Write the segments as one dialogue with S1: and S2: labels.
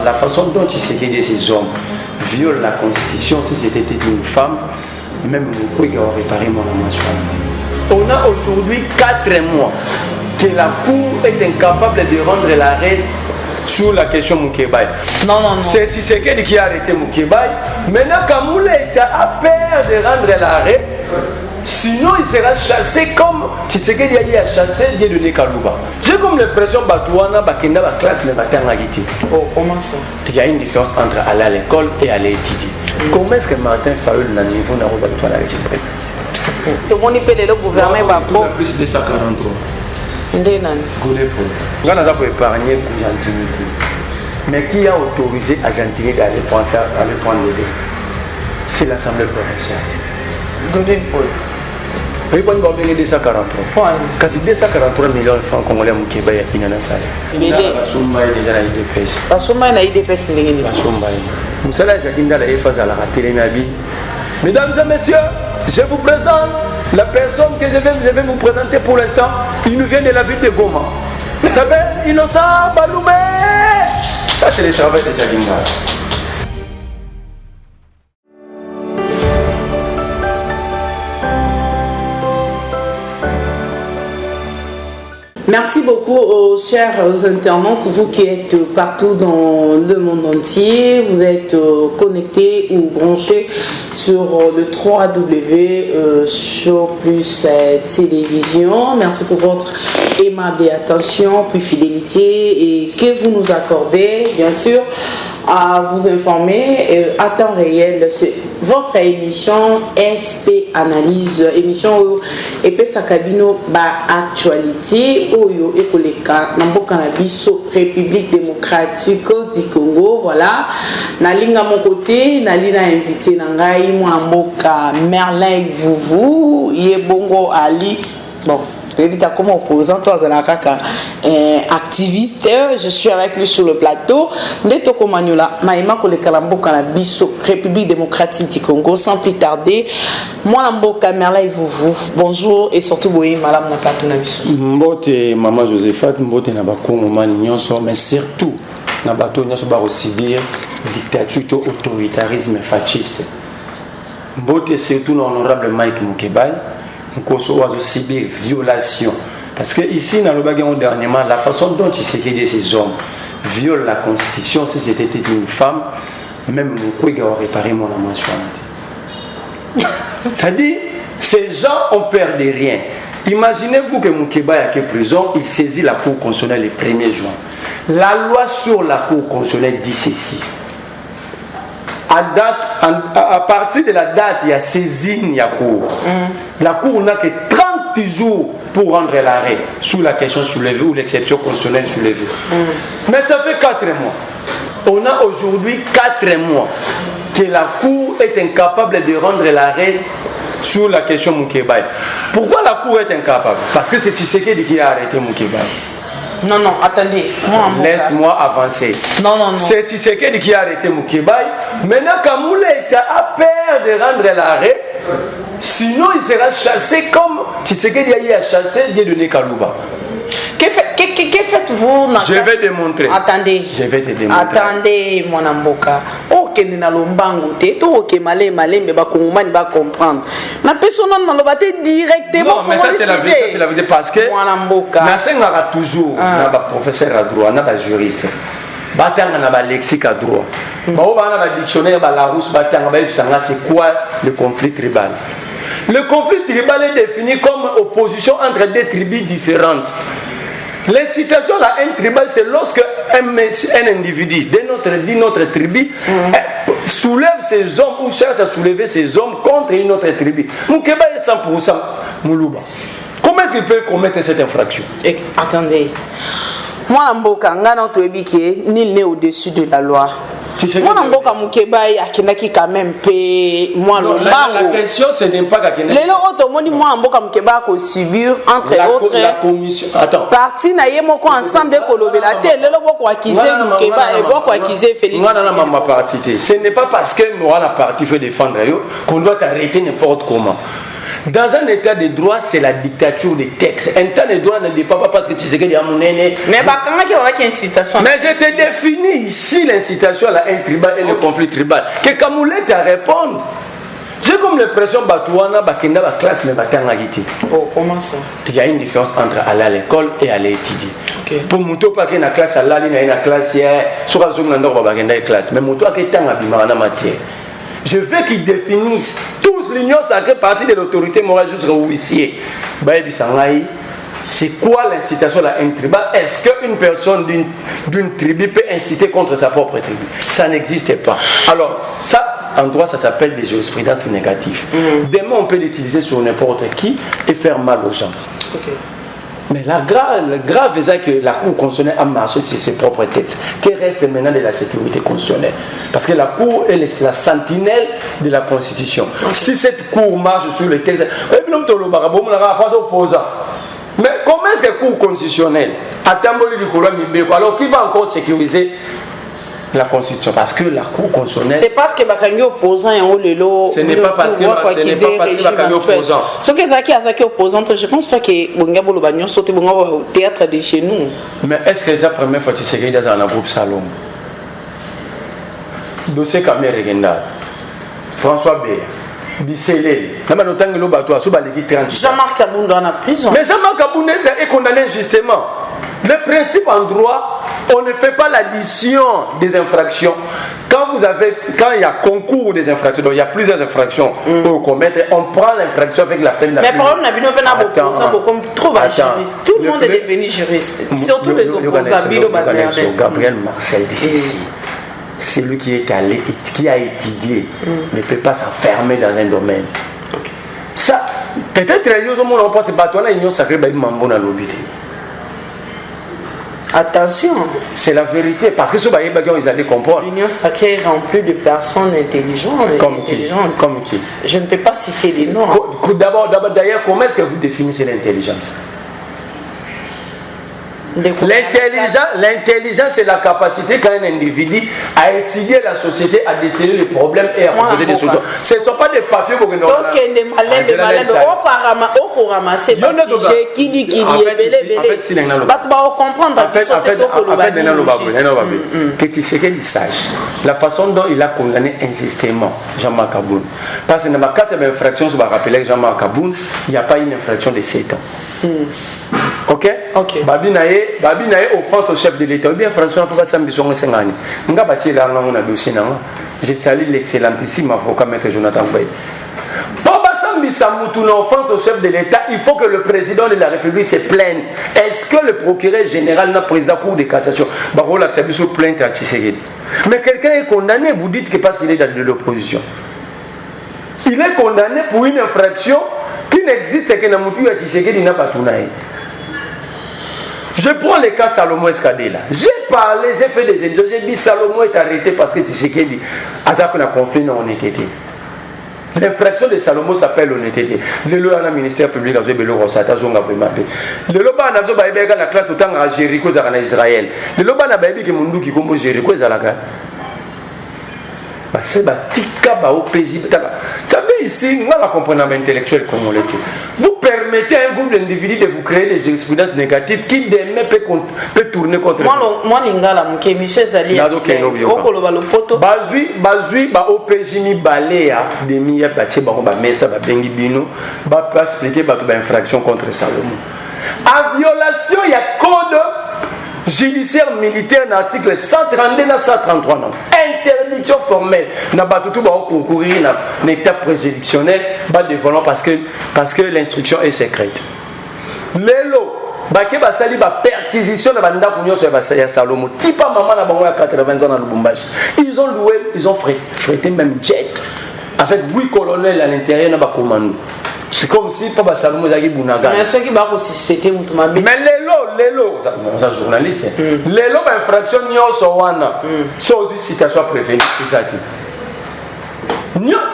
S1: La façon dont Tshisekedi ces hommes violent la constitution, si c'était une femme, même Mukwege aurait réparé mon mensualité. On a aujourd'hui 4 mois que la Cour est incapable de rendre l'arrêt sur la question Mukebai.
S2: Non.
S1: C'est Tshisekedi qui a arrêté Mukebai. Maintenant, Kamoula a peur de rendre l'arrêt. Sinon, il sera chassé comme Tshisekedi a chassé Dieudonné Kalouba. J'ai comme l'impression que Batouana, Bakenda, la classe le matin à Haïti.
S2: Oh, comment ça?
S1: Il y a une différence entre aller à l'école et aller étudier. Comment est-ce que Martin Fayoul n'a niveau n'a pas la régime présidentielle?
S2: Tout le monde peut le gouverner.
S1: Plus de 143. On a épargné Argentine. Mais qui a autorisé Argentine d'aller prendre le dé? C'est l'Assemblée provinciale.
S2: Golden Paul.
S1: Oui, on va gagner 243. Quasi 243 millions de francs congolais qui sont à Pinanasai. Il Basumba est déjà à l'IDPS.
S2: Basumba est à l'IDPS.
S1: Basumba. Moussala Jaginda la phase à la Télénabi. Mesdames et messieurs, je vous présente la personne que je vais vous présenter pour l'instant. Il nous vient de la ville de Goma. Il s'appelle Innocent Baloumé. Ça, c'est le travail de Jaginda.
S2: Merci beaucoup aux chers internautes, vous qui êtes partout dans le monde entier. Vous êtes connectés ou branchés sur le 3W Show Plus Télévision. Merci pour votre aimable attention, puis fidélité et que vous nous accordez, bien sûr, à vous informer à temps réel. C'est votre émission SP Analyse, émission et sa cabine actualité oyo ekoleka namboka na biso République démocratique du Congo. Voilà, nalinga mon côté nalina invité nangai moi mboka Merlin Vuvu Yebongo Ali. Bon, comment opposant, toi, Zalakaka, activiste, je suis avec lui sur le plateau. Ndeto Komanyula, Maïma Kolekalambo Kanabiso, République démocratique du Congo, sans plus tarder. Moi, Namboka Merlin Vuvu, bonjour et surtout, Boye, Madame Nakatunabiso.
S1: Mbote, Maman Josephat, Mbote Nabako, Mani Nyonso, mais surtout, Nabato Nyonso Baro Sibir, dictature, autoritarisme fasciste. Mbote, surtout, l'honorable Mike Mukebai. Aussi des violations. Parce que ici, dans le bagage dernièrement, la façon dont Tshisekedi ces hommes violent la constitution, si c'était une femme, même Mukwege aurait réparé mon mensualité. C'est-à-dire, ces gens ont peur de rien. Imaginez-vous que Mukebai a été prison, il saisit la Cour constitutionnelle le 1er juin. La loi sur la Cour constitutionnelle dit ceci. À partir de la date, il y a saisine, il y a cour. La cour n'a que 30 jours pour rendre l'arrêt sur la question soulevée ou l'exception constitutionnelle soulevée. Mais ça fait 4 mois. On a aujourd'hui 4 mois que la cour est incapable de rendre l'arrêt sur la question Mukebai. Pourquoi la cour est incapable? Parce que c'est Tshisekedi qui a arrêté Mukebai.
S2: Non, attendez.
S1: Laisse-moi avancer.
S2: Non.
S1: C'est Tshisekedi qui a arrêté Mukebai. Maintenant, Kamoula a peur de rendre l'arrêt. Sinon, il sera chassé comme Tshisekedi a chassé Dieudonné Kalouba.
S2: Que faites-vous?
S1: Je vais démontrer.
S2: Attendez.
S1: Je vais te démontrer.
S2: Attendez, mon amboka. Ok, nous n'allons pas goûter. Tout ok, malé, mais bah, Kongomani va comprendre. La personne n'a pas directement.
S1: Non, mais ça, c'est la vérité parce que.
S2: Mon amboka.
S1: Nous avons toujours un professeur à droit, un juriste. Batanga na ba lexique à droit. Bao ba na ba dictionnaire ba Larousse batanga ba yebisanga c'est quoi le conflit tribal. Le conflit tribal est défini comme opposition entre deux tribus différentes. L'incitation à la haine tribale, c'est lorsque un individu d'une autre tribu soulève ses hommes ou cherche à soulever ses hommes contre une autre tribu. Mukeba est 100% Moulouba. Comment est-ce qu'il peut commettre cette infraction?
S2: Attendez. Moi, Mboka, nul n'est au-dessus de la loi. Moi, Mboka Mukebai, Akinaki quand même paie. Moi,
S1: la question, ce n'est pas qu'Akinaki.
S2: Les autres, moi, Mboka Mukeba, qu'on subir, entre autres.
S1: La commission. Attends.
S2: Parti, Nayemoko ensemble de Kolobela. Les autres, quoi qu'ils aient Mukeba et quoi qu'ils aient Félix.
S1: Moi, dans ma partie. Ce n'est pas parce que moi, la partie veut défendre qu'on doit arrêter n'importe comment. Dans un état de droit, c'est la dictature des textes. Un état de droit ne dépend pas parce que tu sais qu'il y a mon aîné.
S2: Mais quand il y a une incitation.
S1: Mais je te définis ici l'incitation à la haine tribale et le conflit tribal. Que Kamoulé t'a répondre. J'ai comme l'impression Batouana, Bakenda, la classe, mais Batanga Giti.
S2: Oh, comment ça?
S1: Il y a une différence entre aller à l'école et aller étudier.
S2: Okay.
S1: Pour Mouto, pas qu'il y a une classe à l'année, il y a une classe hier, sur la zone de la classe. Mais Mouto, il y a une matière. Je veux qu'ils définissent tous l'union sacrée partie de l'autorité morale jusqu'au huissier. C'est quoi l'incitation à la haine tribale? Est-ce qu'une personne d'une tribu peut inciter contre sa propre tribu? Ça n'existe pas. Alors, ça, en droit, ça s'appelle des jurisprudences négatives. Demain, on peut l'utiliser sur n'importe qui et faire mal aux gens.
S2: Okay.
S1: Mais le grave est que la Cour constitutionnelle a marché sur ses propres textes. Qui reste maintenant de la sécurité constitutionnelle? Parce que la Cour est la sentinelle de la Constitution. Okay. Si cette Cour marche sur les textes, mais comment est-ce que la Cour constitutionnelle a alors qui va encore sécuriser la Constitution? Parce que la Cour constitutionnelle.
S2: C'est parce que Bakangi opposant et on le lot.
S1: Ce n'est pas parce que Bakangi opposant.
S2: Ce que Zaki opposant, je pense pas que Bonga Bolobagnon saute au théâtre de chez nous.
S1: Mais est-ce que c'est la première fois que tu sais dans un groupe Salom? Dossier Kamé Regenda, François Béa, Bissélé,
S2: Jean-Marc Kaboun dans la prison.
S1: Mais Jean-Marc Kaboun est condamné justement. Le principe en droit, on ne fait pas l'addition des infractions. Quand il y a concours des infractions, donc il y a plusieurs infractions pour commettre, on prend l'infraction avec la peine.
S2: Mais par exemple, trop juriste. Tout le monde est devenu juriste. Surtout les opposants.
S1: Gabriel Marcel ici. C'est lui qui est allé, qui a étudié, ne peut pas s'enfermer dans un domaine.
S2: Okay.
S1: Ça, peut-être que les gens ne pensent pas que l'union sacrée est mambo l'obité.
S2: Attention.
S1: C'est la vérité, parce que ce qu'ils allaient comprendre.
S2: L'union sacrée est remplie de personnes intelligentes.
S1: Comme qui?
S2: Je ne peux pas citer les noms.
S1: D'ailleurs, comment est-ce que vous définissez l'intelligence? L'intelligence, c'est la capacité qu'a un individu à étudier la société, à déceler les problèmes et à proposer des solutions. Ce ne sont pas des papiers pour que nous
S2: qui dit
S1: que tu sais qu'il sache la façon dont il a condamné injustement Jean-Marc Kaboun. Parce que dans ma carte d'infraction, je vais rappeler Jean-Marc Kaboun, il n'y a pas une infraction de 7 ans. Ok? Babi nae offense au chef de l'État. Bien François peut pas s'ambisser en Sengani. Nga bati là on a dossier là. Je salue l'excellentissime avocat maître Jonathan Boy. Papa s'ambisser une offense au chef de l'État, il faut que le président de la République se plaigne. Est-ce que le procureur général n'a président cour de cassation Barola s'ambisser plainte à Tshisekedi. Mais quelqu'un est condamné, vous dites que parce qu'il est dans de l'opposition. Il est condamné pour une infraction qui n'existe que dans Moutou à Tshisekedi n'a pas tout naï. Je prends le cas Salomon Escadé là. J'ai parlé, j'ai fait des études, j'ai dit Salomon est arrêté parce que Tshisekedi a un conflit dans l'honnêteté. L'infraction de Salomon s'appelle l'honnêteté. Le loi dans le ministère public a joué le Rosata, Zonga Primapé. Le loi n'a pas joué la classe autant à Jéricho en Israël. Le loi n'a pas joué que Mundu qui combo Jéricho Zalaga. C'est Batika Baopéji. Ça veut ici, moi la comprenant intellectuelle comme on l'était. Vous permettez à un groupe d'individus de vous créer des jurisprudences négatives qui demain peut tourner contre vous.
S2: Moi, l'ingala, M. Zali,
S1: Bazui, Baopéji, mi balea, demi, baché, ba mesa, ba bengi bino, ba expliquer ba infraction contre Salomon. En violation, il y a code judiciaire militaire dans l'article 132 et 133 non. Interdiction formelle n'a pas tout concourir dans l'étape préjuridictionnelle bas dévoilant parce que l'instruction est secrète. Lelo baké basali ba perquisition na banda kunyo sur basaya Salomon tipa maman na bango ya 80 ans dans Lubumbashi. Ils ont frété même jet. En fait 8 colonels à l'intérieur na ba commando. C'est comme si Papa Salomon Zaki Bounaga.
S2: Mais ceux qui vont suspecter Moutoumabé.
S1: Mais Lélo, c'est un journaliste. Lélo, infraction, c'est aussi citation prévenue.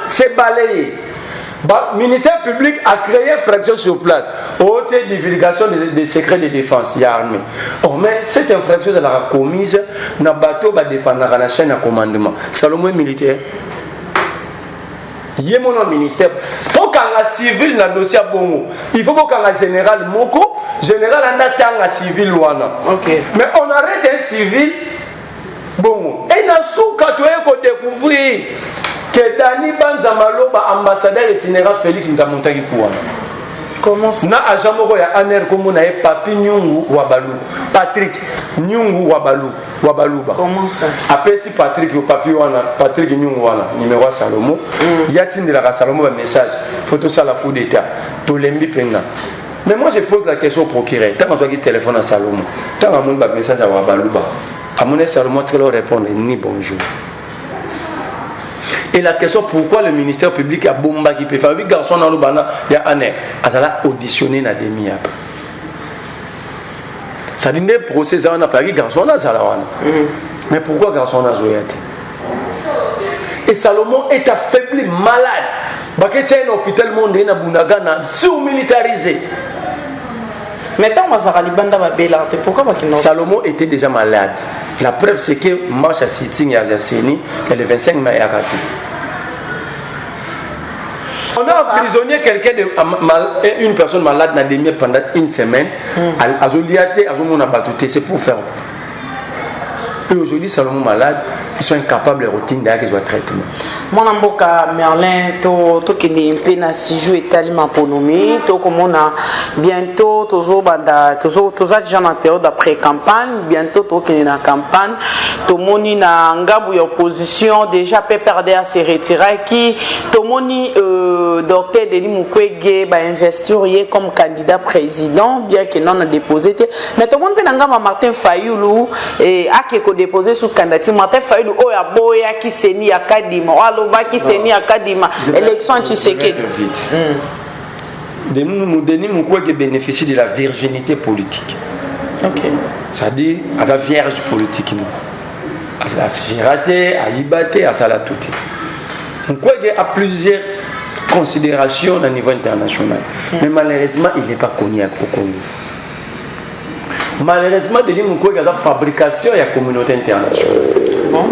S1: C'est balayé. Le ministère public a créé une fraction sur place. Haute divulgation des secrets de défense. Il y a armée. Mais cette infraction, elle a commise dans le bateau de défendre la chaîne de commandement. Salomon est militaire. Il y a mon ministère. C'est pas bokanga civil na dossier bongo. Il faut bokanga général moko, général anda tanga civil wana.
S2: OK.
S1: Mais on arrête un civil bongo. Et na souka to eko découvrir que Dani Banza Maloba ambassadeur itinérant Félix Ndamontaki Kouana.
S2: Comment ça?
S1: Na agent moko ya ANR comme na Papi Nyungu Wabalou. Patrick Nyungu Wabalouba.
S2: Comment ça?
S1: Après si Patrick ou Papi wana Patrick Nyungu wana numéro Salomo. Y a-t-il de la Salomo un message photo ça la coup d'état. Tolembi penga. Mais moi je pose la question au procureur. Tant que je téléphone à Salomo. Tant que mon message à Wabalouba. À mon Salomo tu leur répondre ni bonjour. Et la question pourquoi le ministère public a bomba qui peut faire 8 garçons dans le bana il y a année a auditionné na demi après. Ça dit des procès on a fait 8 garçons dans ça là. Mais pourquoi garçons dans Zoyate? Et Salomon est affaibli, malade. Baké tiens un hôpital monde na Bunagana sous-militarisé.
S2: Mais tant que Banda va bélar, pourquoi pas qu'il
S1: Salomon était déjà malade. La preuve c'est que marche à sitting à Yasseni le 25 mai à Kati. On a emprisonné quelqu'un une personne malade dans des pendant une semaine. À Zoliaté, à Zomona Batouté, c'est pour faire. Et aujourd'hui, Salomon malade, ils sont incapables de routine d'ailleurs qu'ils soient traitement.
S2: Mon amboka Merlin, to qui n'est pas na si joué tellement pour nommer, to comme on a bientôt toujours banda, toujours déjà en période d'après campagne, bientôt to qui est na campagne, to moni na ngabu opposition déjà peut perdre à se retirer qui, to moni docteur Denis Mukwege va investir comme candidat président, bien que non a déposé, mais tout le monde peut n'angama Martin Fayoulou et a qui déposé sous candidature Martin Fayoulou oh ya boya qui seni akadima aloba qui seni akadima élection Tshisekedi.
S1: Denis Mukwege bénéficie de la virginité politique.
S2: OK.
S1: Ça dit à la vierge politique à Giraté, à Libaté, à Salatouté. Mukwege a plusieurs considérations au niveau international. Mais malheureusement, il n'est pas connu à Congo. Malheureusement, Denis Mukwege a la fabrication et la communauté internationale. Bon.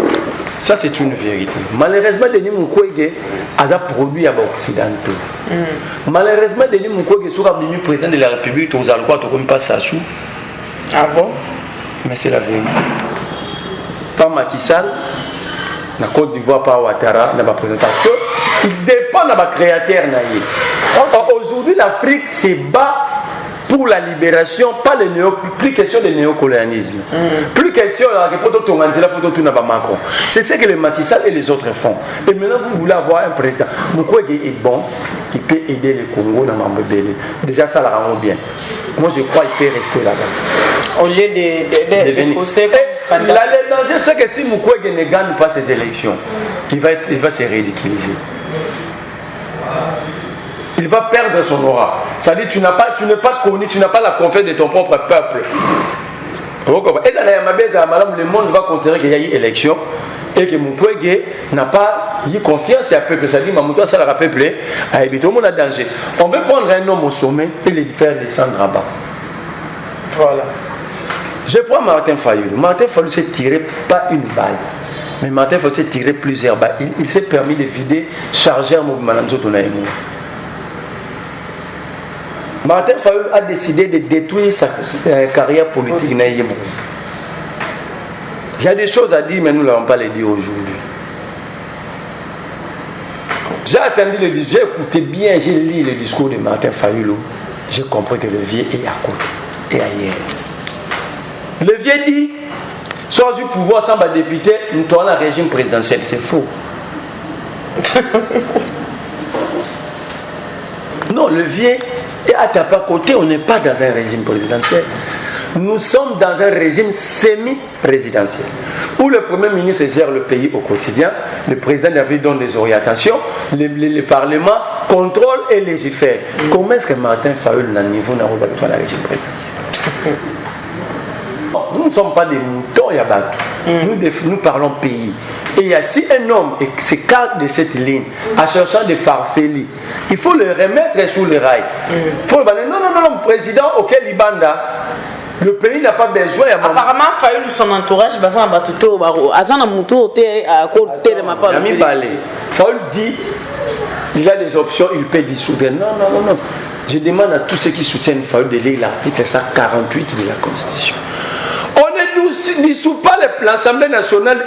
S1: Ça, c'est une vérité. Malheureusement, Denis Mukwege a des produits occidentaux. Malheureusement, Denis Mukwege est devenu président de la République, aux Alcois, tout comme pas Sassou.
S2: Ah bon? Mais
S1: c'est la vérité. Pas Macky Sall, la Côte d'Ivoire, pas Ouattara, n'a pas président. Parce qu'il dépend de la créateur. Aujourd'hui, l'Afrique se bat pour la libération, plus question de néocolonialisme. Plus question de Macron. C'est ce que les Macky Sall et les autres font. Et maintenant, vous voulez avoir un président. Mukwege est bon, il peut aider le Congo dans Mambébélé. Déjà, ça la rend bien. Moi, je crois qu'il peut rester là-bas.
S2: Au lieu de poster.
S1: Le danger, c'est que si Mukwege ne gagne pas ces élections, il va se ridiculiser. Il va perdre son aura. C'est-à-dire tu n'es pas connu, tu n'as pas la confiance de ton propre peuple. Et dans la le monde va considérer qu'il y a eu élection et que Mukwege n'a pas eu confiance à peuple. C'est-à-dire que Mamoutoua ça le peuple a évité au monde à danger. On veut prendre un homme au sommet et le faire descendre à bas.
S2: Voilà.
S1: Je prends Martin Fayoulou. Martin Fayoulou s'est tiré pas une balle. Mais Martin Fayoulou s'est tiré plusieurs balles. Il s'est permis de vider, charger un mouvement. Martin Fayoulou a décidé de détruire sa carrière politique. Il y a des choses à dire, mais nous ne l'avons pas les dire aujourd'hui. J'ai attendu le discours, j'ai écouté bien, j'ai lu le discours de Martin Fayoulou. J'ai compris que le vieux est à côté et ailleurs. Le vieux dit, sans du pouvoir, sans ma député, nous tournons un régime présidentiel. C'est faux. Non, le vieux est à ta côté, on n'est pas dans un régime présidentiel. Nous sommes dans un régime semi-résidentiel où le Premier ministre gère le pays au quotidien, le président de la République donne des orientations, le Parlement contrôle et légifère. Comment est-ce que Martin Fayoulou n'a niveau dans le régime présidentiel? Nous ne sommes pas des moutons Yabatou. Nous parlons pays. Et il y a si un homme s'écarte de cette ligne en cherchant des farfelis, il faut le remettre sous les rails. Il faut le dire non, président auquel il banda. Le pays n'a pas besoin.
S2: Apparemment, Fayoulou son entourage, Bazan Batouté au barreau. Azan Moutou, à côté de ma part.
S1: Fayoulou dit il a des options, il peut dissoudre. Non. Je demande à tous ceux qui soutiennent Fayoulou de lire l'article 148 de la Constitution. On ne dissout pas l'Assemblée nationale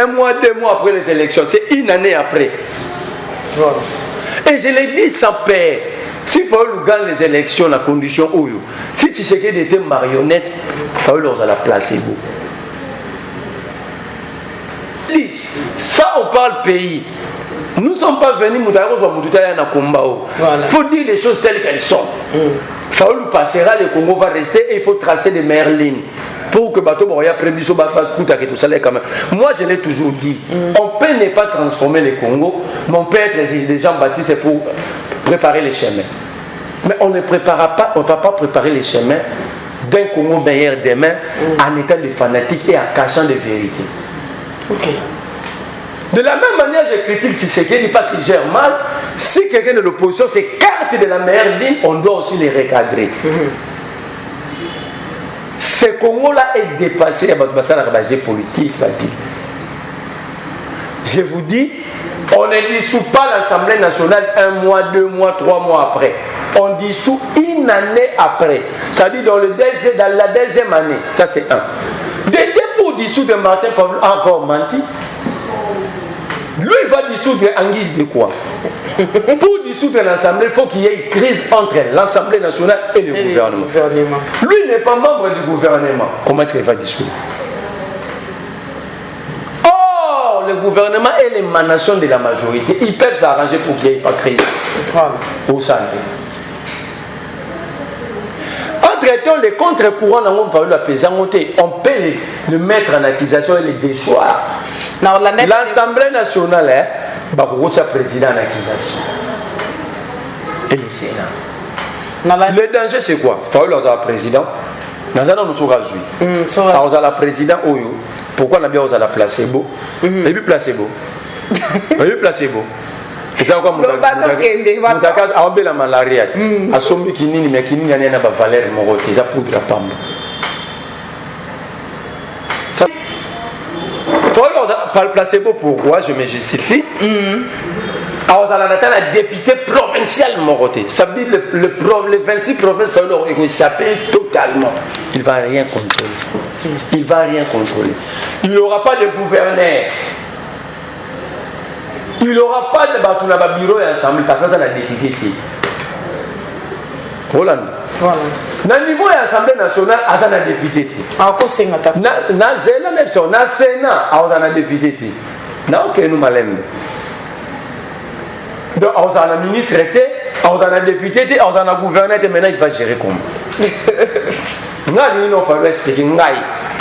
S1: un mois, 2 mois après les élections. C'est une année après. Voilà. Et je l'ai dit sans paix. Si Fayoulou gagne les élections, la condition où si Tshisekedi était marionnette, Fayoulou va la placer. Ça, on parle pays. Nous ne sommes pas venus il faut dire les choses telles qu'elles sont. Fayoulou passera, le Congo va rester et il faut tracer les meilleures lignes pour que Bato Boria Prébiso quand même. Moi, je l'ai toujours dit. On peut ne pas transformer le Congo, mais on peut être des gens bâtis pour préparer les chemins. Mais on ne préparera pas, on ne va pas préparer les chemins d'un Congo meilleur demain en étant de fanatique et en cachant des vérités.
S2: Ok.
S1: De la même manière, je critique Tshisekedi parce qu'il gère mal. Si quelqu'un de l'opposition s'écarte de la meilleure ligne, on doit aussi les recadrer. Ce Congo-là est dépassé à la politique. Je vous dis, on ne dissout pas l'Assemblée nationale 1 mois, 2 mois, 3 mois après. On dissout une année après. Ça dit dans la deuxième année. Ça, c'est un. Dédé pour dissoudre Martin Fayoulou a encore menti. Lui, il va dissoudre en guise de quoi? Pour dissoudre l'Assemblée, il faut qu'il y ait une crise entre l'Assemblée nationale et le gouvernement. Lui n'est pas membre du gouvernement. Comment est-ce qu'il va dissoudre? Or, le gouvernement est l'émanation de la majorité. Ils peuvent s'arranger pour qu'il n'y ait pas de crise au centre. Entre-temps, les contre-courants dans le Fayoulou on peut le mettre en accusation et le déchoir. L'Assemblée nationale, c'est le président en accusation. Et le Sénat. Le danger, c'est quoi? Fayoulou est le président. Nous sommes réjouis. Nous le président. Pourquoi nous avons la placebo? Et puis placebo. Et puis placebo. C'est ça quoi mon la malaria. A sombi kinini mais kinini n'a pas valeur mon ça poudre à pamba. Pas le placebo pourquoi je me justifie. Alors ça a la député provincial Moroté. Ça veut dire le 26 provinces ont échappé totalement. Il ne va rien contrôler. Il ne va rien contrôler. Il n'aura pas de gouverneur. Il n'aura pas de bureau et ensemble parce que ça n'a député. Voilà. Dans le niveau de l'Assemblée nationale, il y a des députés. Dans le Sénat, il y a des députés. Donc, nous malem. Donc, il y a un ministre, il y a un député, il y a un gouverneur, et maintenant il va gérer comment. Il faut expliquer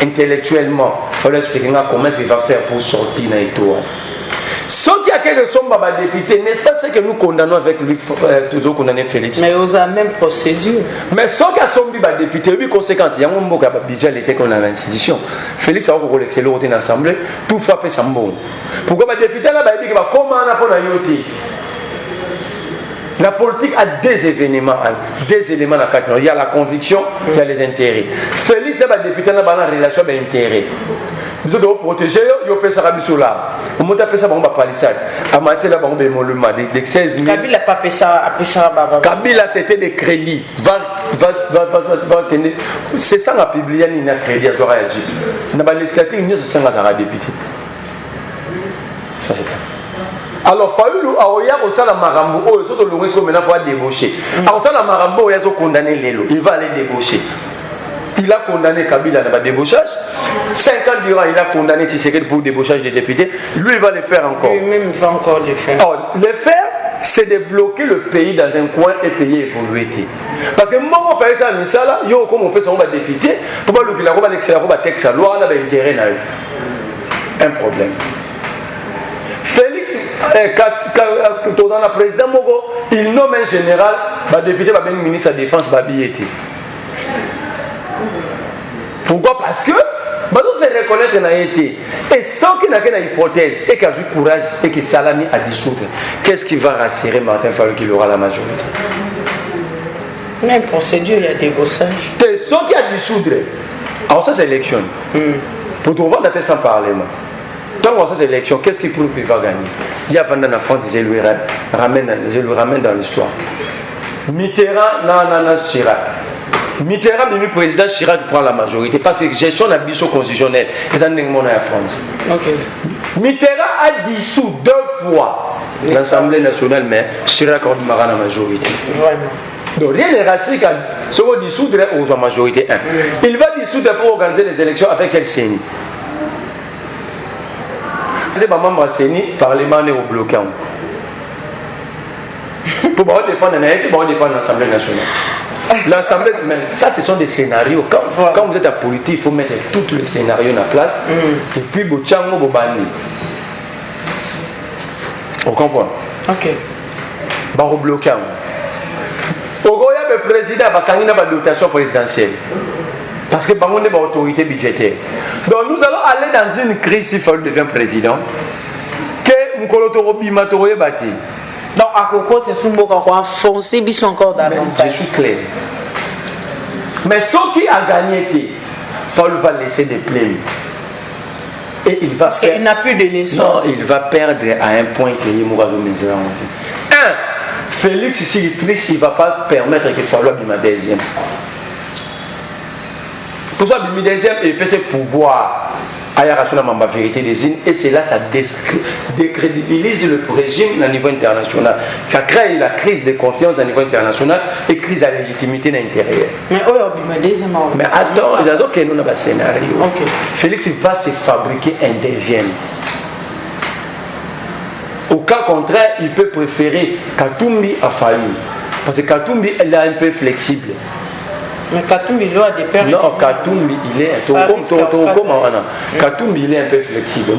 S1: intellectuellement, il faut expliquer comment il va faire pour sortir dans les tours. Ce qui a quelque chose de député, n'est-ce pas ce que nous condamnons avec lui, toujours condamné Félix?
S2: Mais vous avez la même procédure.
S1: Mais ce qui a son député, il y a une conséquence. Il y a un budget l'été qu'on a l'institution. Félix a encore l'excellent dans l'Assemblée, tout frapper sans bon. Pourquoi le député là, il dit comment on a pour la yoté? La politique a des événements, des éléments dans le. Il y a la conviction, il y a les intérêts. Félix, le député, a une relation avec l'intérêt. Nous devons protéger, nous devons faire ça là. Nous devons faire ça pour la palissade. À Mathé, là, nous devons de 16 000.
S2: Kabila n'a pas fait ça.
S1: Kabila, c'était des crédits. C'est ça la publié, il y a crédit à Zora Yadji. Dans la législative, il y a 500 députés. Ça, c'est ça. Alors, Fayoulou, il y a aussi la Marambo, il faut débaucher. Alors, ça, la Marambo, il y a condamné Lélo. Il va aller débaucher. Il a condamné Kabila dans le débauchage. 5 ans durant, il a condamné Tshisekedi pour le débauchage des députés. Lui, il va le faire encore.
S2: Lui-même, il va encore le faire.
S1: Alors, le faire, c'est de bloquer le pays dans un coin et payer évoluer. Parce que moi, on fait ça, mais ça là, yo, comme on peut s'en député, pour pas le qu'il a pas l'excellent, on va texte, loi, on a intérêt dans eux. Un problème. Félix, dans la présidente Mogo, il nomme un général, le député va bien ministre de la défense, va bien être. Pourquoi? Parce que on se reconnaître qu'il a été. Et sans qu'il n'y ait une hypothèse, et qu'il a eu courage, et que Salami a dissoudre, qu'est-ce qui va rassurer Martin Fayoulou qu'il aura la majorité?
S2: Même procédure, il y a des bossages.
S1: C'est ce qui a dissoudre. Alors ça, c'est l'élection. Pour trouver la tête sans parlement. Tant qu'on a ces élections, qu'est-ce qui prouve qu'il va gagner? Il y a Vanda en France, je lui ramène dans l'histoire. Mitterrand, non, Chirac. Mitterrand, le président Chirac prend la majorité parce que gestion de la mission constitutionnelle, c'est un en France.
S2: Okay.
S1: Mitterrand a dissous 2 fois l'Assemblée nationale, mais Chirac a la majorité.
S2: Vraiment.
S1: Donc rien n'est raciste quand ce qu'on dissoudre aux majorité 1. Il va dissoudre pour organiser les élections avec quel CENI? Les membres CENI, Parlement est au bloquant. Pour dépendre de l'Assemblée nationale. L'Assemblée, ça ce sont des scénarios. Quand vous êtes en politique, il faut mettre tous les scénarios en place. Et puis, vous bani. On comprend?
S2: Ok.
S1: Au bloquant. Le président a une dotation présidentielle. Parce que nous avons une autorité budgétaire. Donc nous allons aller dans une crise si il devient président. Que nous bâti.
S2: Donc à Coco, c'est sous mot qu'on foncé, ils sont encore davantage.
S1: Je suis clair. Mais ce qui a gagné, il va laisser des plaintes. Et il va.
S2: Parce qu'il n'a plus de leçon.
S1: Non, il va perdre à un point que il mourra au misère. Félix, s'il est triste, il ne va pas permettre qu'il fasse le deuxième. Pour ça, le deuxième, il peut se pouvoir à la vérité des îles, et c'est là ça décrédibilise le régime au niveau international. Ça crée la crise de confiance au niveau international et crise de légitimité à l'intérieur. Mais attends, il y a un scénario.
S2: Okay.
S1: Félix va se fabriquer un deuxième. Au cas contraire, il peut préférer Katumbi à Fayoum. Parce que Katumbi, elle est un peu flexible.
S2: Mais Katumbi, il a des périodes.
S1: Non, Katumbi, il est Katumbi, il est un peu flexible.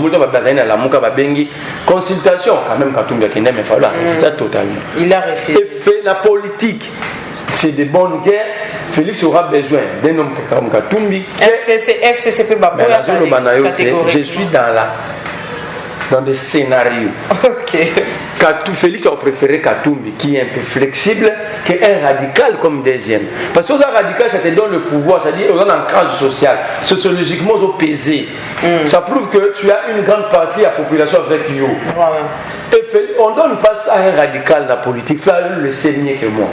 S1: Consultation, quand même, Katumbi, il a fallu ça totalement.
S2: Il a refait.
S1: Et fait la politique, c'est de bonnes guerres. Félix aura besoin d'un homme comme Katumbi.
S2: FCCP,
S1: je suis dans des scénarios.
S2: Ok.
S1: Félix a préféré Katumbi, qui est un peu flexible, qu'un radical comme deuxième. Parce que un radical, ça te donne le pouvoir, c'est-à-dire on a un ancrage social. Sociologiquement, ils ont pesé. Ça prouve que tu as une grande partie de la population avec you. Et on ne donne pas ça à un radical dans la politique, là, le sait mieux que moi.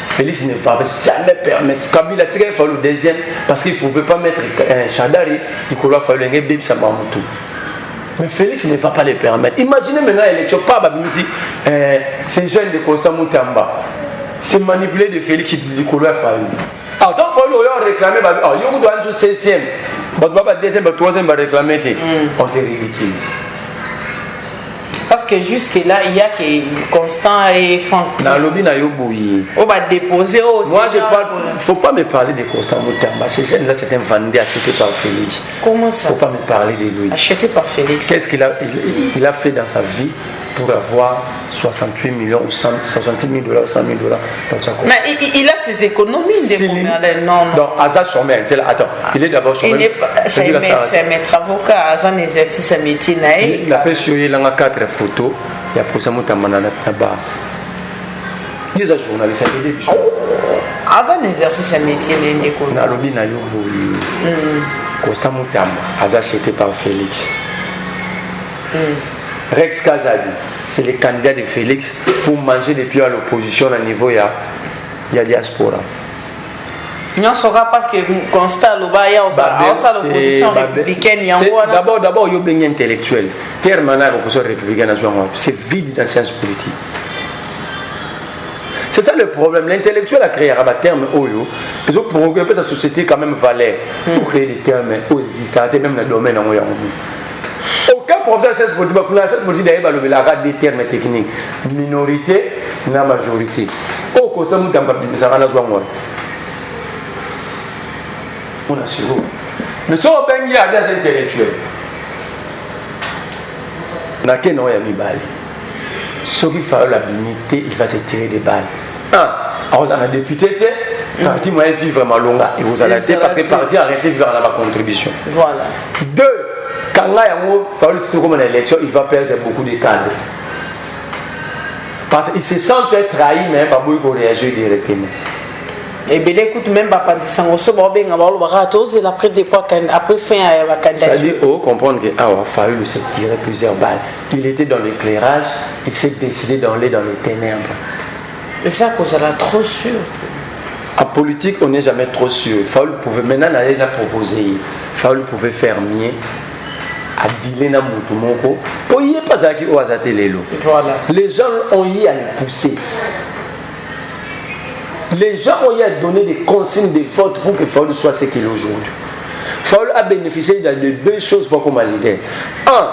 S1: Félix ne va jamais permettre. Kabila il a fallu le deuxième parce qu'il ne pouvait pas mettre un Chadari, il a fallu un bébé Samamutu. Mais Félix ne va pas le permettre. Imaginez maintenant l'élection, pas Babimisi, ces jeunes de Costa Moutamba. C'est manipulé de Félix Nicolas Fayou. Alors, donc, il faut réclamer, il doit être 7e, il 2e, 3e, réclamer, on te ridiculise.
S2: Parce que jusque-là, il y a que Constant et Franck.
S1: Dans le lobby,
S2: on va déposer aussi.
S1: Moi, je parle. Il ne faut pas me parler de Constant Moutamba. Ces jeunes-là, c'est un vendeur acheté par Félix.
S2: Comment ça?
S1: Il ne faut pas me parler de lui.
S2: Acheté par Félix.
S1: Qu'est-ce qu'il a fait dans sa vie pour avoir 68 millions ou 60 000 dollars ou 100 000 dollars?
S2: Mais il a ses économies de
S1: non. Donc, Azad chômeur. Attends, il est d'abord chômeur.
S2: C'est un maître avocat. Azad exerce un métier.
S1: Il a pêché 4 photos. Il y a pour ça Moutamba dans la bas. Il y a des journalistes.
S2: Azad exerce un métier.
S1: Dans le lobby, Constant Moutamba. Azad acheté par Félix. Rex Kazadi, c'est le candidat de Félix pour manger des pieds à l'opposition à niveau il y a diaspora.
S2: Non, saura parce que Constant Lobaya l'opposition républicaine.
S1: D'abord, il y a bien intellectuel. Terme l'opposition républicaine, c'est vide dans la science politique. C'est ça le problème. L'intellectuel a créé un terme Oyo. Ils ont programmé la société quand même valeur pour créer des termes existants, même dans le domaine en aucun professeur politique a des termes techniques. Minorité, la majorité. Au conseil, nous avons on a sûr. Mais si on a des intellectuels, on a qu'un oeil à mi-balle. Ce qui fait la dignité, il va se tirer des balles. Alors, on a député, parti moyen vivre vraiment long. Et vous allez dire parce que parti arrêté de vivre dans la contribution.
S2: Voilà.
S1: 2. Quand il va perdre beaucoup de cadres. Parce qu'il se sent trahi, mais il va réagir directement.
S2: Et bien écoute, même pas pendant ça, on se voit bien avant le barato, c'est après des poids après fin à la candidature.
S1: C'est-à-dire, comprendre que Fayoulou s'est tiré plusieurs balles. Il était dans l'éclairage, il s'est décidé d'aller dans les ténèbres.
S2: C'est ça que ça l'a trop sûr.
S1: En politique, on n'est jamais trop sûr. Fayoulou pouvait, maintenant, il a proposé, Fayoulou pouvait faire mieux. À dealer na mutu moko pour y pas ça qui au azatelelo. Voilà. Les gens ont y à le pousser. Les gens ont y à donner des consignes de vote pour que Fayoulou soit ce qu'il est aujourd'hui. Fayoulou a bénéficié de deux choses pour comme leader. Un,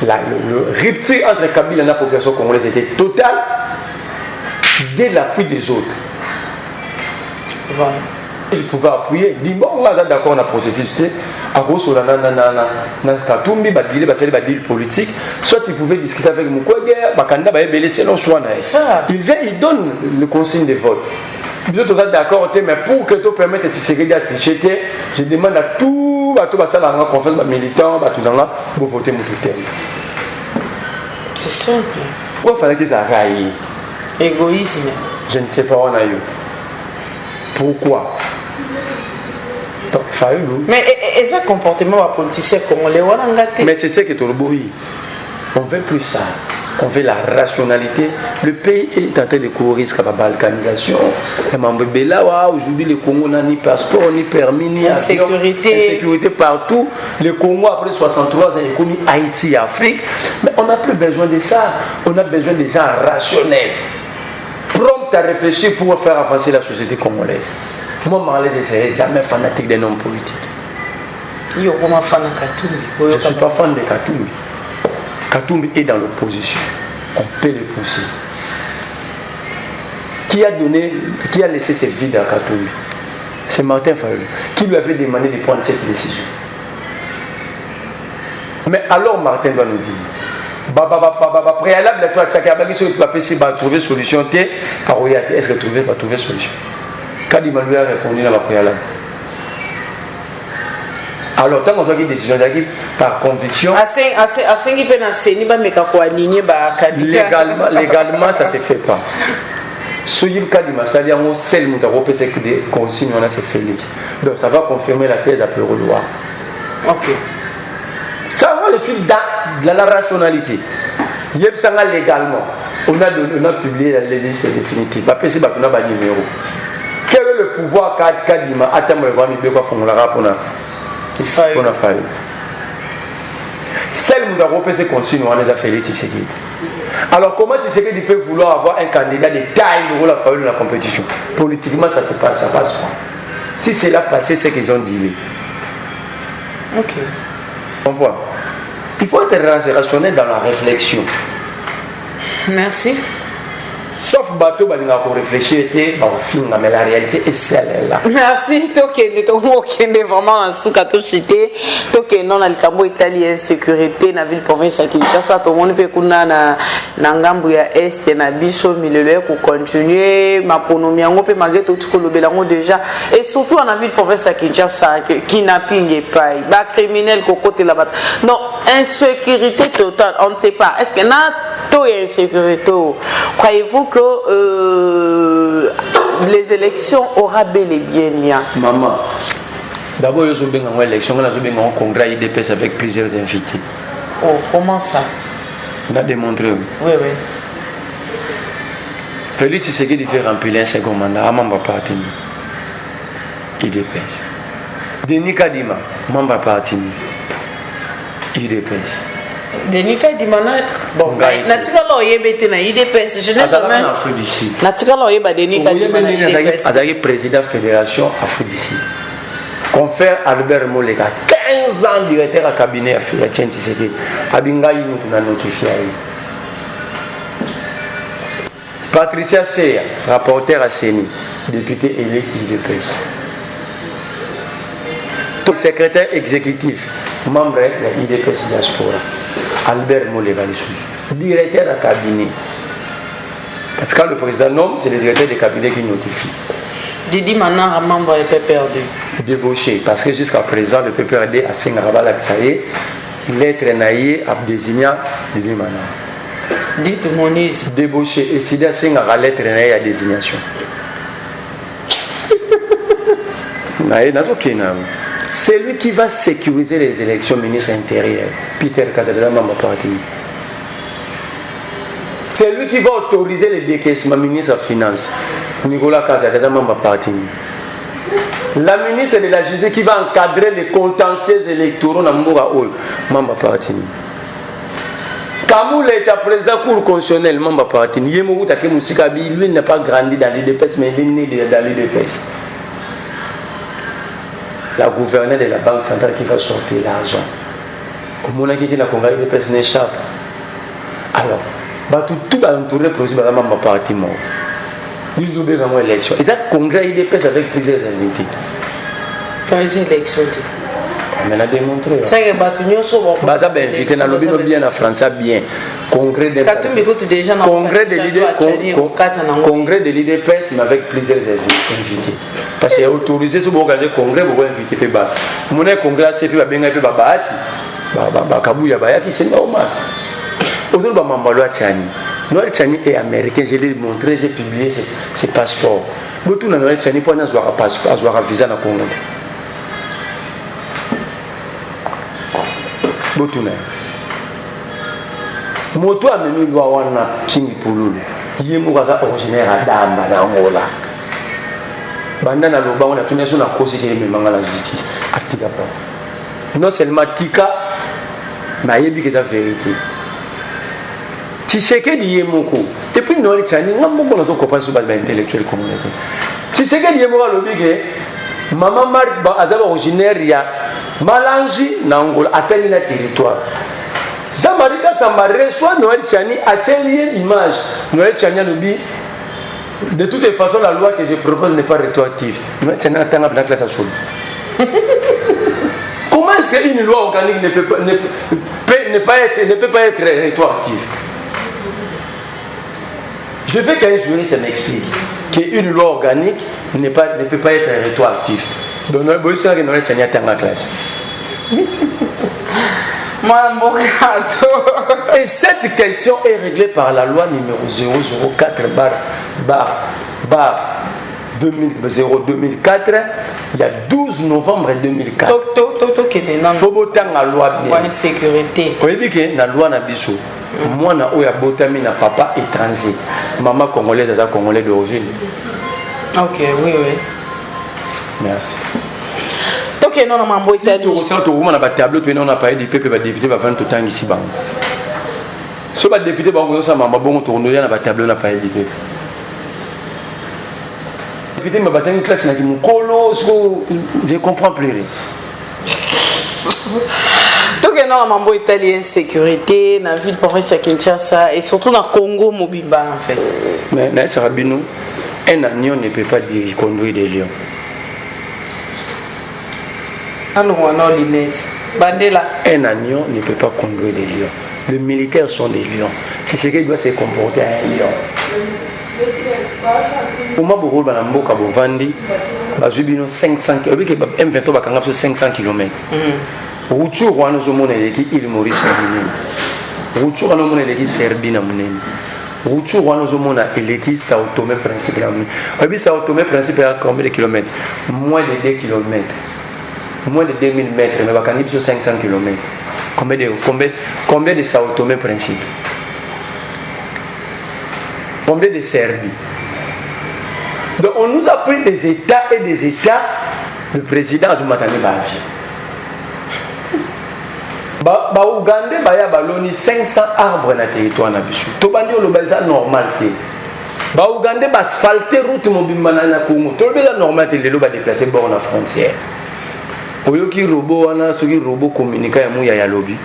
S1: le rupture entre Kabila et la population congolaise était totale dès l'appui des autres. Voilà. Il pouvait appuyer, il dit bon, on est d'accord dans le processus. À cause de la Katumbi, il politique, soit il pouvait discuter avec Mukwege, c'est leur choix. Il vient, il donne le consigne de vote. Vous êtes d'accord, mais pour que tu permettes de Tshisekedi à tricher, je demande à tout les conférence militants, pour voter mon terme.
S2: C'est simple.
S1: Pourquoi il fallait qu'ils aillent?
S2: Égoïsme.
S1: Je ne sais pas où on a eu. Pourquoi?
S2: Mais et ce comportement politicien congolais,
S1: mais c'est ce que tu on veut plus ça. On veut la rationalité. Le pays est en train de courir risque à la balkanisation. Aujourd'hui, le Congo n'a ni passeport, ni permis, ni insécurité partout. Le Congo, après 63 ans, est comme Haïti, Afrique. Mais on n'a plus besoin de ça. On a besoin des gens rationnels, prompts à réfléchir pour faire avancer la société congolaise. Moi, je ne serai jamais fanatique d'un homme politique. Je ne suis pas fan de Katumbi. Katumbi est dans l'opposition. On peut le pousser. Qui a laissé cette vie dans Katumbi? C'est Martin Fayoulou qui lui avait demandé de prendre cette décision. Mais alors Martin doit nous dire préalable à toi, tu vas trouver solution. Est-ce que tu vas trouver solution? Kadima lui a répondu dans la préalable. Alors, tant qu'on soit une décision par conviction, légalement, ça ne se fait pas. Ce qui est Kadima, c'est des consignes, on a ces félix. Donc, ça va confirmer la thèse à Pérouloir. Ok. Ça va, je suis dans la rationalité. Légalement, on a publié la liste définitive. Après, c'est un numéro. Quel est le pouvoir Kadima attendre le voir mais quoi font la rapport on a fallu. Celle où on a fait consignes on les a fait Tshisekedi. Alors comment Tshisekedi peut vouloir avoir un candidat de taille pour la fallu dans la compétition? Politiquement ça se passe, ça passe. Si c'est là passé, c'est qu'ils ont dit. Ok. Comprends? Il faut être rationnel dans la réflexion.
S2: Merci.
S1: Sauf bateau, il va réfléchir, mais la réalité est celle-là.
S2: Merci, Tokende vraiment en sous-catochité. Tokende non, le Cambo italien sécurité, na ville province à Kinshasa, tout le monde peut kuna na ngambu ya est na biso milele pour continuer ma ponomia ngo pe malgré tout ce que le belango déjà et surtout en ville province à Kinshasa kidnapping et pas ba criminel côté là-bas. Non, insécurité totale, on ne sait pas. Est-ce que na to insécurité? Croyez-vous que les élections aura bel et bien lieu?
S1: Maman, d'abord, il y a une élection, il y a un congrès IDPS avec plusieurs invités.
S2: Oh, comment ça?
S1: On a démontré.
S2: Oui, oui.
S1: Félix Tshisekedi fait remplir un second mandat à membre parti IDPS. Denis Kadima, membre parti IDPS.
S2: Denis Kadima, bon, natika lo yebete na IDPS, je n'ai jamais. Natika lo yeba Denis Kadima na IDPS.
S1: Azaki président fédération Afrique du Sud. Confère Albert Molega, 15 ans directeur à cabinet à Fiatien Tshisekedi. Abinga yi mutu na notifié. Patricia Seya, rapporteur à CENI, député élu IDPS. Secrétaire exécutif, membre de l'IDPS Diaspora, Albert Molega, directeur de cabinet. Parce que le président nomme, c'est le directeur de cabinet qui notifie.
S2: Didi Manar, membre du PPRD.
S1: Débauché, parce que jusqu'à présent, le PPRD a signé lettre naïe a désigné Didi Manar.
S2: Dites Moniz.
S1: Débauché, et si a signé lettre naïe à désignation. C'est lui qui va sécuriser les élections ministre intérieur. Peter Kazadela Mamba Parti. C'est lui qui va autoriser les décaissements ministre des Finances. Nicolas Kazadela Mamba Parti. La ministre de la Justice qui va encadrer les contentieux électoraux dans Mboura Oyo. Mamba Parti. Kamoul est président cour constitutionnel, Mamba Parti. Yemou Take Moussikabi, lui n'a pas grandi dans l'IDPS, mais il est né dans l'IDPS. La gouverneure de la Banque centrale qui va sortir l'argent. Au moment où la Congrès l'IDPS n'échappe. Alors, tout va entourer le projet de Mamba Parti. Ils ont besoin d'une élection. Et ça, le Congrès l'IDPS avec plusieurs invités.
S2: Quand ils ont élection,
S1: on a démontré.
S2: C'est que Batunio Sobo.
S1: Baza ben invité na lobby bien en français bien. Congrès de Congrès de l'IDPS mais avec plusieurs invités. Parce qu'il a autorisé ce bon congrès pour inviter Peba. Mon congrès c'est puis bien pe babati. Ba kabuya ba yaki c'est normal. Aujourd'hui ba mambalo Tchani. Noël Tchani est américain, je l'ai montré, j'ai publié ses passeports. Botou na Noël Tchani pour na zoara passeport, zoara visa na Congo. Botuna moto amemi lwa wana chingi pululu yemo kaza originaire adamba na Angola banda na loba wana tuneso na kosi ke memanga la justice artika pa non seulement tika ma yebi que ça vérité Tshisekedi yemoko et puis Noël Tchani ngambo na to comprendre sur ba intellectuel communauté Tshisekedi yemoko lobi ke mama Marc ba azaba originaire ya Malangi Nangola atteint le territoire. Jean-Marie Samba reçoit Noël Tchani a lié l'image. Noël Tchani a dit de toutes les façons la loi que je propose n'est pas rétroactive. Noël Tchani a atteint la classe à sol. Comment est-ce qu'une loi organique ne peut pas être rétroactive? Je veux qu'un juriste m'explique qu'une loi organique ne peut pas être rétroactive. Donc, Noël Tchani a atteint la classe. Et cette question est réglée par la loi numéro 004 2004, il y a 12 novembre 2004. Faut voter la loi bien.
S2: Sécurité.
S1: Vous voyez que la loi n'a biso. Moi, na oya botami na papa étranger. Maman congolaise, à congolais d'origine.
S2: Ok, oui.
S1: Merci.
S2: Ok, non, mambo Italie.
S1: On a un tableau, on a parlé du peuple, le député va faire tout le temps ici. Si le député va tourner, on a un tableau, on a parlé du peuple. Le député m'a battu une classe, il je ne comprends plus rien.
S2: Donc, non, mambo Italie, insécurité, dans la ville de Paris à Kinshasa et surtout dans le Congo, Mobimba en fait.
S1: Mais ça va bien, un agneau ne peut pas conduire des lions.
S2: Un
S1: agneau ne peut pas conduire des lions. Les militaires sont des lions. Tu sais qu'il doit se comporter à un lion. Pour moi, beaucoup de Mboka Bovandi, 500 km. M23 va 500 km. Routour, on a il Maurice Namunene. Routour, on a Serbie Namunene. Routour, on a Sao Tomé principe Namunene. Sao Tomé principe à combien de kilomètres? Moins de 2 km. Moins de 2000 mètres, mais il y a 500 km. Combien de Sao Tomé principe? Combien de Serbie? Donc on nous a pris des États et des États. Le président a dit Ougandais, il y a 500 arbres dans le territoire. C'est normal. Ougandais va asphalter la route mobile na Congo. C'est normal de déplacer bord la frontière. Oyoki robot wana soki robot communicant ya muya ya lobby.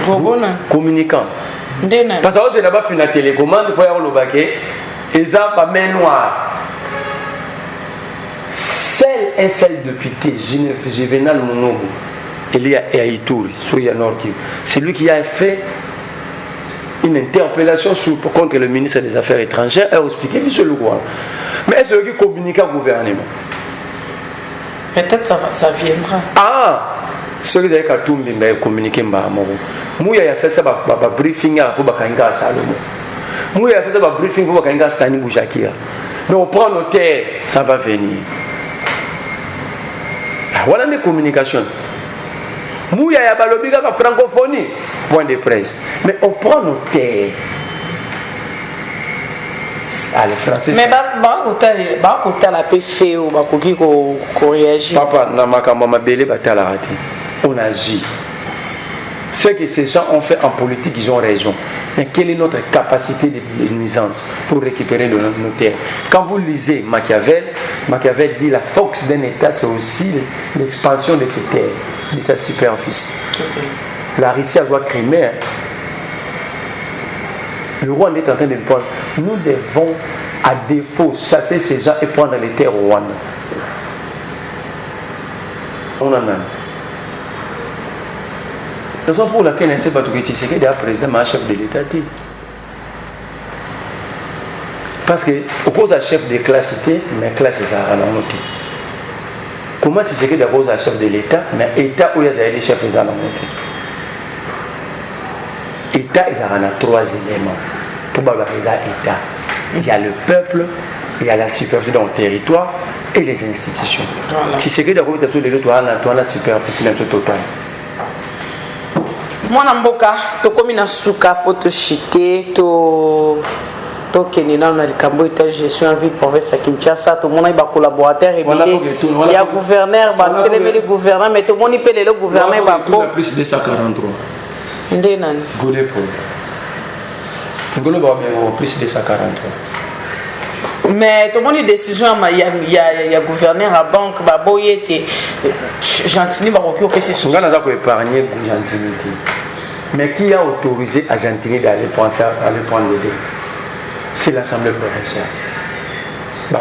S2: Robot na
S1: communicant.
S2: Ndena.
S1: Parce que c'est là-bas fina télécommande pour y lobake eza ba main noire. Seul un seul député Juvenal Monobo il y a Ituri sur Nord Kivu. C'est lui qui a fait une interpellation contre le ministre des Affaires étrangères et a expliqué monsieur le roi. Mais est-ce qu'il communique au gouvernement?
S2: Peut-être ça viendra.
S1: Ah, celui qui a communiqué, Mouya y a ça briefing pour Bakanga Salomo. Mouya y a ça briefing pour Bakanga Stani Boujakira. Mais on prend nos terres, ça va venir. Voilà les communications. Mouya ya balobi kaka francophonie, point de presse. Mais on prend nos terres. Allez, français.
S2: Mais côté la paix fait ou bakoki ko réagir.
S1: Papa, na makambo mabele batala raté. On agit. Ce que ces gens ont fait en politique, ils ont raison. Mais quelle est notre capacité de nuisance pour récupérer de nos terres? Quand vous lisez Machiavel, Machiavel dit la force d'un État, c'est aussi l'expansion de ses terres, de sa superficie. La Russie a joué Crimée. Le roi est en train de prendre. Nous devons, à défaut, chasser ces gens et prendre les terres au Rwanda. On en a. La raison pour laquelle on sait pas tout que Tshisekedi est président, mais chef de l'État. Parce que, au cause à chef de classe, mais classe est à noter. Comment Tshisekedi est chef de l'État, mais l'État où il y a des chefs à noter. L'État, il y a trois éléments. Pour valoriser l'État, il y a le peuple, il y a la superficie dans le territoire et les institutions. Tshisekedi a la superficie totale.
S2: Moi, Namboka, tu comme une souka pour te chiter, tu kenina na likambo ita gestion en ville province à Kinshasa, tout le monde est collaborateur et il y a gouverneur, le gouverneur, mais tout le monde peut le gouverneur.
S1: Il y a plus de 143.
S2: Ndenani.
S1: Golé pour. Ngolo ba bien plus de 143.
S2: Mais tout le monde a une décision, il y a gouverneur à banque, Baboye, Gentini, Baroki, au PC.
S1: On a épargné Gentini. Mais qui a autorisé à Gentini d'aller prendre le dé? C'est l'Assemblée provinciale.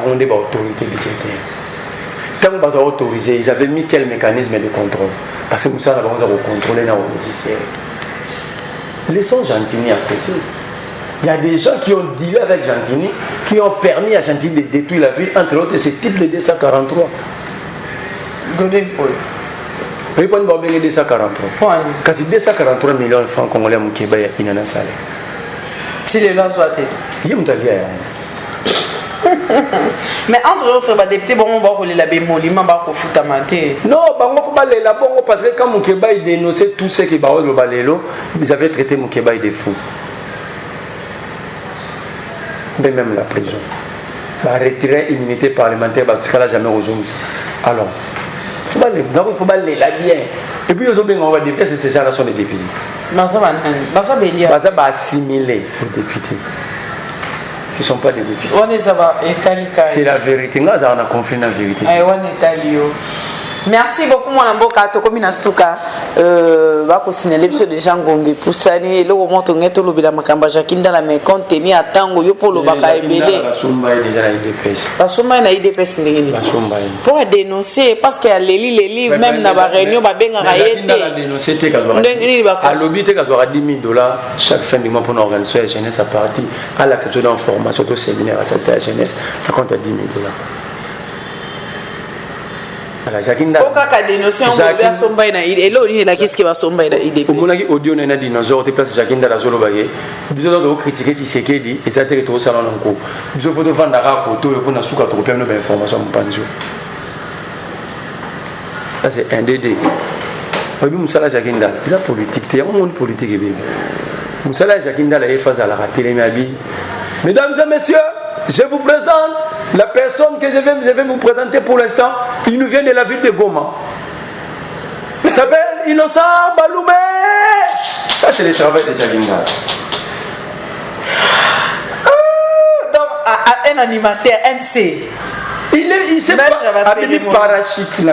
S1: On est autorité budgétaire. Quand on a autorisé, ils avaient mis quel mécanisme de contrôle? Parce que nous savons contrôler dans le logiciel. Laissons Gentini à côté. Il y a des gens qui ont dealé avec Gentini, qui ont permis à Gentini de détruire la ville, entre autres ce type de 243.
S2: Golden Paul.
S1: Oui, pas de 243. Parce que 243 millions de francs congolais au Québec, il y en a un salaire.
S2: Si les lois soient telles.
S1: Il y a un salaire.
S2: Mais entre autres, les députés, bon, on va la bémoliment, on va fout à mater.
S1: Non, on faut pas les là parce que quand Moukeba dénonçait tout ce qui est le balélo, ils avaient traité Moukeba de fou. De même la prison. Va retirer l'immunité parlementaire parce qu'elle n'a jamais rejoint ça. Alors, il faut pas les là bien. Et puis, on va dire que ces gens-là sont des députés. Ils vont assimiler aux députés. Ce ne sont pas des députés. C'est la vérité. Nous avons un conflit dans la vérité.
S2: Merci beaucoup, mon amboka. Tu comme Nasuka, va signaler sur des gens gongé pour ça. Et là, au moment où on est au la makamba, Jacqueline dans la main, contenu à tango, yo pour le baka ebele. Basumba na IDPS ndengeni. Pour dénoncer, parce qu'il y a les livres, même dans la réunion, bah ben raillé.
S1: Dénoncer, t'es à l'objet, t'es qu'à 10 000 $, chaque fin du mois pour organiser la jeunesse à partir à l'acceptation d'information, au séminaire, à la jeunesse, à compte à 10 000 $.
S2: Au cas de dénoncer, on va somber na il et là il est là qu'est-ce qui va somber na IDP.
S1: Au moment où audio na dinosaure te place Jacqueline dans la zone bagé. Biso do critiquer Tshisekedi et ça te to salon encore. Biso faut vendre à côté pour na souka trop plein d'informations panjo. Ça c'est un DD. Obi musala Jacqueline dans la politique, t'es un monde politique et bébé. Musala Jacqueline dans la phase à la télé mabi. Mesdames et messieurs, je vous présente la personne que je vais vous présenter pour l'instant. Il nous vient de la ville de Goma. Il s'appelle Innocent Baloumé. Ça, c'est le travail de Jaginda.
S2: Donc, un animateur MC.
S1: Il s'est mis parachute. Il y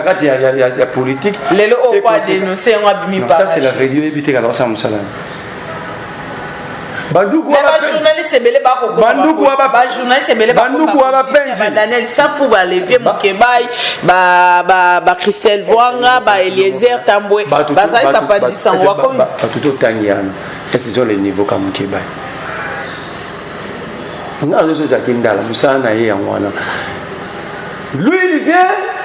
S1: a politique.
S2: Les lots au pas dénoncer, on a mis parachute.
S1: Ça, c'est la radio éviter qu'à l'ensemble Moussala. Bandoukou
S2: a journaliste sebele ba ko ba journaliste sebele ba Daniel Safou ba levier Mokebai ba Christelle Voanga ba Eliezer Tambwe ba ça papa dit sans wa comme
S1: tout tangiana ils ont les niveaux comme Mokebai na zo Jakinda la musana ye ngwana lui il vient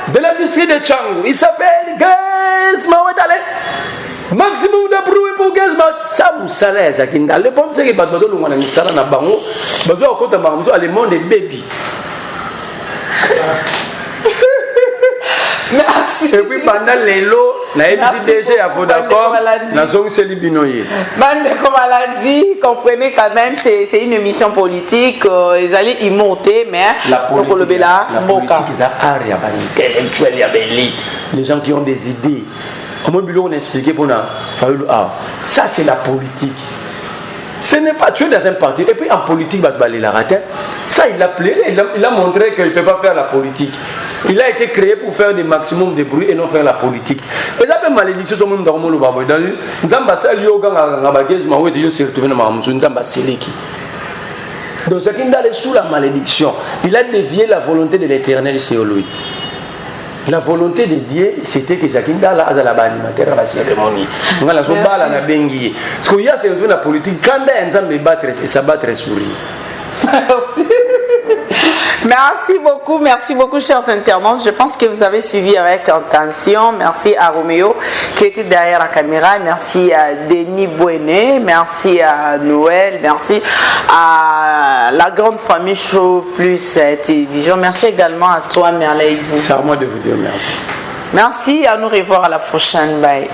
S1: de l'industrie de Tchango, il s'appelle Gaz Mawetale. Maximum de bruit pour Gaz ça vous salaire Jakinda. Le problème c'est que pas besoin de nous sala na bango, besoin au compte bango à le monde des baby.
S2: Merci.
S1: Et puis pendant les lots, na FCDG à Vodacom, na zone Selibinoye.
S2: Bande comme elle a dit, comprenez quand même, c'est une émission politique, ils allaient y monter, mais
S1: la politique, ils ont art, il y a des intellectuels, il y a des élites, les gens qui ont des idées. Au moins, on a expliqué pour nous, ça c'est la politique. Ce n'est pas, tu es dans un parti, et puis en politique, il a raté. Ça, il a plaidé, il a montré qu'il ne peut pas faire la politique. Il a été créé pour faire des maximum de bruit et non faire la politique. Et ça fait malédiction sur le monde. Donc, ce qui est sous la malédiction, il a dévié la volonté de l'Éternel sur lui. La volonté de Dieu, c'était que Jacques Ndala a la animateur à la cérémonie. On a la sombala na bengi. Ce qu'il y a, c'est la politique. Quand il y a un battre, ça battre sourire.
S2: Merci. Merci beaucoup, chers internautes. Je pense que vous avez suivi avec attention. Merci à Roméo qui était derrière la caméra. Merci à Denis Bouené. Merci à Noël. Merci à la grande famille Show Plus Télévision. Merci également à toi, Merleï.
S1: C'est à moi de vous dire merci.
S2: Merci, à nous revoir à la prochaine. Bye.